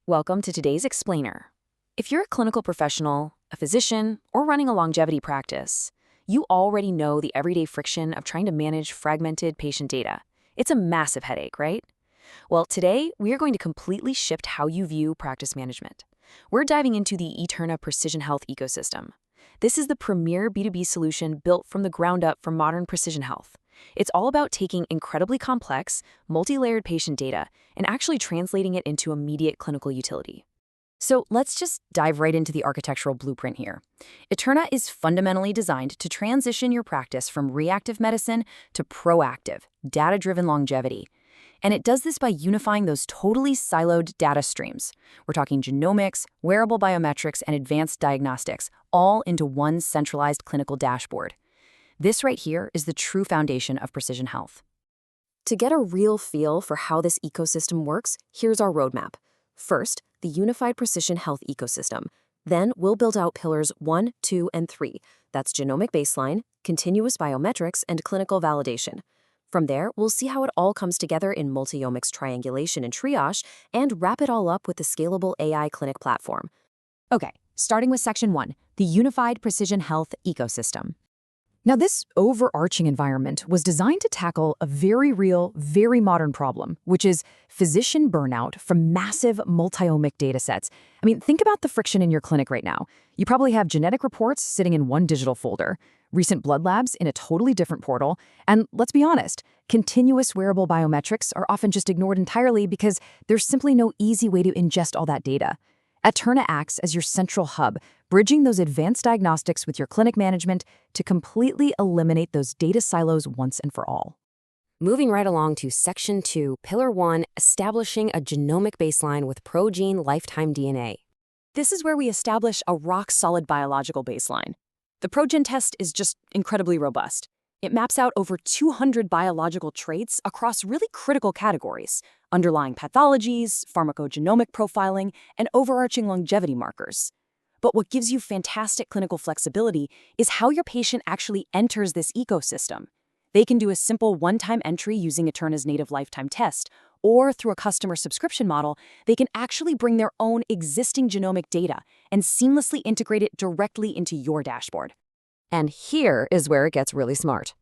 Welcome to today's explainer. If you're a clinical professional, a physician, or running a longevity practice, you already know the everyday friction of trying to manage fragmented patient data. It's a massive headache, right? Well, today, we are going to completely shift how you view practice management. We're diving into the ETERNA Precision Health ecosystem. This is the premier B2B solution built from the ground up for modern precision health. It's all about taking incredibly complex, multi-layered patient data and actually translating it into immediate clinical utility. So let's just dive right into the architectural blueprint here. ETERNA is fundamentally designed to transition your practice from reactive medicine to proactive, data-driven longevity. And it does this by unifying those totally siloed data streams. We're talking genomics, wearable biometrics, and advanced diagnostics, all into one centralized clinical dashboard. This right here is the true foundation of precision health. To get a real feel for how this ecosystem works, here's our roadmap. First, the unified precision health ecosystem. Then we'll build out pillars 1, 2, and 3. That's genomic baseline, continuous biometrics, and clinical validation. From there, we'll see how it all comes together in multi-omics triangulation and triage, and wrap it all up with the scalable AI clinic platform. Okay, starting with Section 1, the unified precision health ecosystem. Now, this overarching environment was designed to tackle a very real, very modern problem, which is physician burnout from massive multi-omic datasets. I mean, think about the friction in your clinic right now. You probably have genetic reports sitting in one digital folder, recent blood labs in a totally different portal, and let's be honest, continuous wearable biometrics are often just ignored entirely because there's simply no easy way to ingest all that data. ETERNA acts as your central hub, bridging those advanced diagnostics with your clinic management to completely eliminate those data silos once and for all. Moving right along to Section 2, Pillar 1, establishing a genomic baseline with ProGene lifetime DNA. This is where we establish a rock-solid biological baseline. The ProGene test is just incredibly robust. It maps out over 200 biological traits across really critical categories: underlying pathologies, pharmacogenomic profiling, and overarching longevity markers. But what gives you fantastic clinical flexibility is how your patient actually enters this ecosystem. They can do a simple one-time entry using ETERNA's native lifetime test, or through a customer subscription model, they can actually bring their own existing genomic data and seamlessly integrate it directly into your dashboard. And here is where it gets really smart.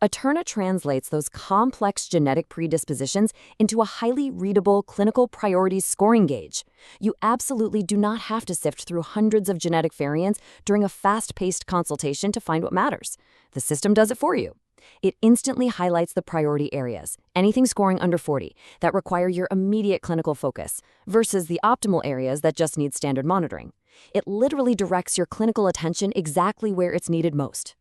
ETERNA translates those complex genetic predispositions into a highly readable clinical priorities scoring gauge. You absolutely do not have to sift through hundreds of genetic variants during a fast-paced consultation to find what matters. The system does it for you. It instantly highlights the priority areas, anything scoring under 40, that require your immediate clinical focus, versus the optimal areas that just need standard monitoring. It literally directs your clinical attention exactly where it's needed most.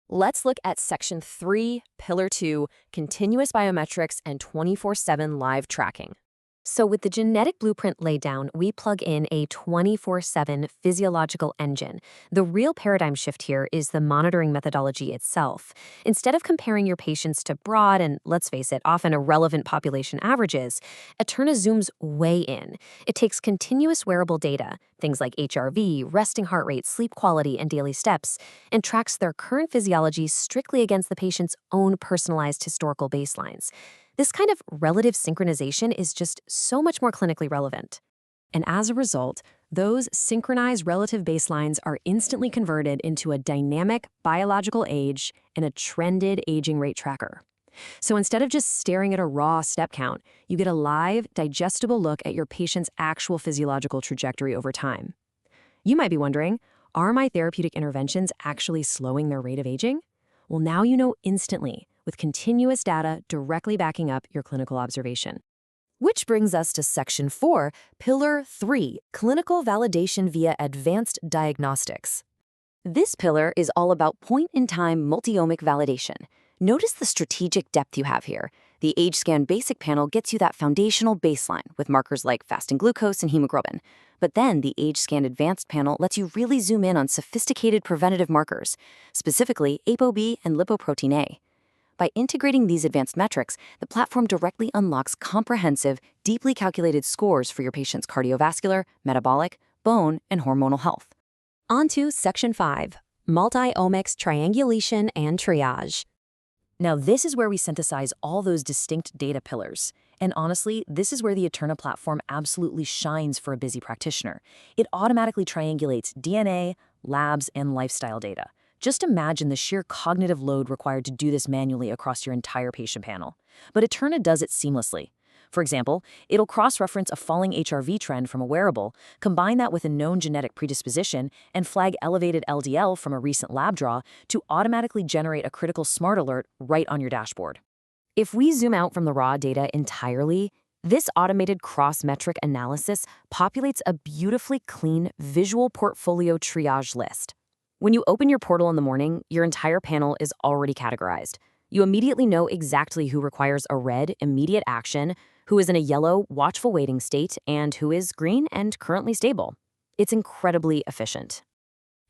Let's look at Section 3, Pillar 2, continuous biometrics and 24/7 live tracking. So with the genetic blueprint laid down, we plug in a 24/7 physiological engine. The real paradigm shift here is the monitoring methodology itself. Instead of comparing your patients to broad and, let's face it, often irrelevant population averages, ETERNA zooms way in. It takes continuous wearable data, things like HRV, resting heart rate, sleep quality, and daily steps, and tracks their current physiology strictly against the patient's own personalized historical baselines. This kind of relative synchronization is just so much more clinically relevant. And as a result, those synchronized relative baselines are instantly converted into a dynamic biological age and a trended aging rate tracker. So instead of just staring at a raw step count, you get a live, digestible look at your patient's actual physiological trajectory over time. You might be wondering, are my therapeutic interventions actually slowing their rate of aging? Well, now you know instantly, with continuous data directly backing up your clinical observation. Which brings us to Section 4, Pillar 3, Clinical Validation via Advanced Diagnostics. This pillar is all about point-in-time multi-omic validation. Notice the strategic depth you have here. The AgeScan Basic panel gets you that foundational baseline with markers like fasting glucose and hemoglobin. But then the AgeScan Advanced panel lets you really zoom in on sophisticated preventative markers, specifically ApoB and lipoprotein A. By integrating these advanced metrics, the platform directly unlocks comprehensive, deeply calculated scores for your patient's cardiovascular, metabolic, bone, and hormonal health. On to Section 5, Multi-omics Triangulation and Triage. Now, this is where we synthesize all those distinct data pillars. And honestly, this is where the ETERNA platform absolutely shines for a busy practitioner. It automatically triangulates DNA, labs, and lifestyle data. Just imagine the sheer cognitive load required to do this manually across your entire patient panel. But ETERNA does it seamlessly. For example, it'll cross-reference a falling HRV trend from a wearable, combine that with a known genetic predisposition, and flag elevated LDL from a recent lab draw to automatically generate a critical smart alert right on your dashboard. If we zoom out from the raw data entirely, this automated cross-metric analysis populates a beautifully clean visual portfolio triage list. When you open your portal in the morning, your entire panel is already categorized. You immediately know exactly who requires a red, immediate action, who is in a yellow, watchful waiting state, and who is green and currently stable. It's incredibly efficient.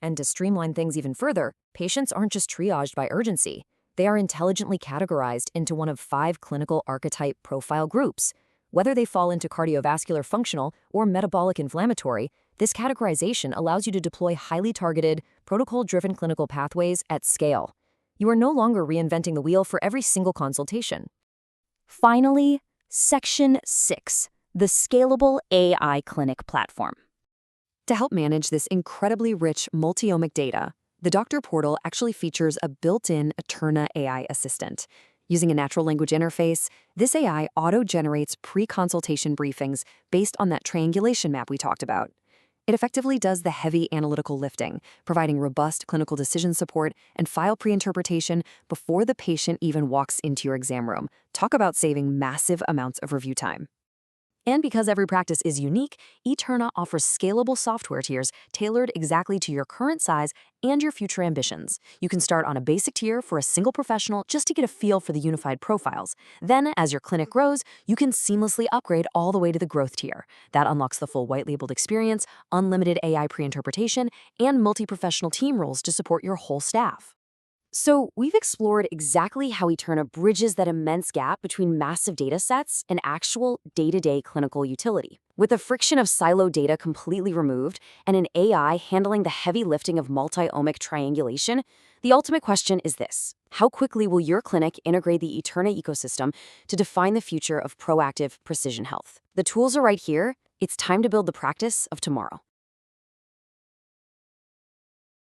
And to streamline things even further, patients aren't just triaged by urgency. They are intelligently categorized into one of 5 clinical archetype profile groups. Whether they fall into cardiovascular functional or metabolic inflammatory, this categorization allows you to deploy highly targeted, protocol-driven clinical pathways at scale. You are no longer reinventing the wheel for every single consultation. Finally, Section 6, the Scalable AI Clinic Platform. To help manage this incredibly rich multi-omic data, the Doctor Portal actually features a built-in ETERNA AI assistant. Using a natural language interface, this AI auto-generates pre-consultation briefings based on that triangulation map we talked about. It effectively does the heavy analytical lifting, providing robust clinical decision support and file pre-interpretation before the patient even walks into your exam room. Talk about saving massive amounts of review time. And because every practice is unique, ETERNA offers scalable software tiers tailored exactly to your current size and your future ambitions. You can start on a basic tier for a single professional just to get a feel for the unified profiles. Then, as your clinic grows, you can seamlessly upgrade all the way to the growth tier. That unlocks the full white-labeled experience, unlimited AI pre-interpretation, and multi-professional team roles to support your whole staff. So we've explored exactly how ETERNA bridges that immense gap between massive data sets and actual day-to-day clinical utility. With the friction of siloed data completely removed and an AI handling the heavy lifting of multi-omic triangulation, the ultimate question is this: how quickly will your clinic integrate the ETERNA ecosystem to define the future of proactive precision health? The tools are right here. It's time to build the practice of tomorrow.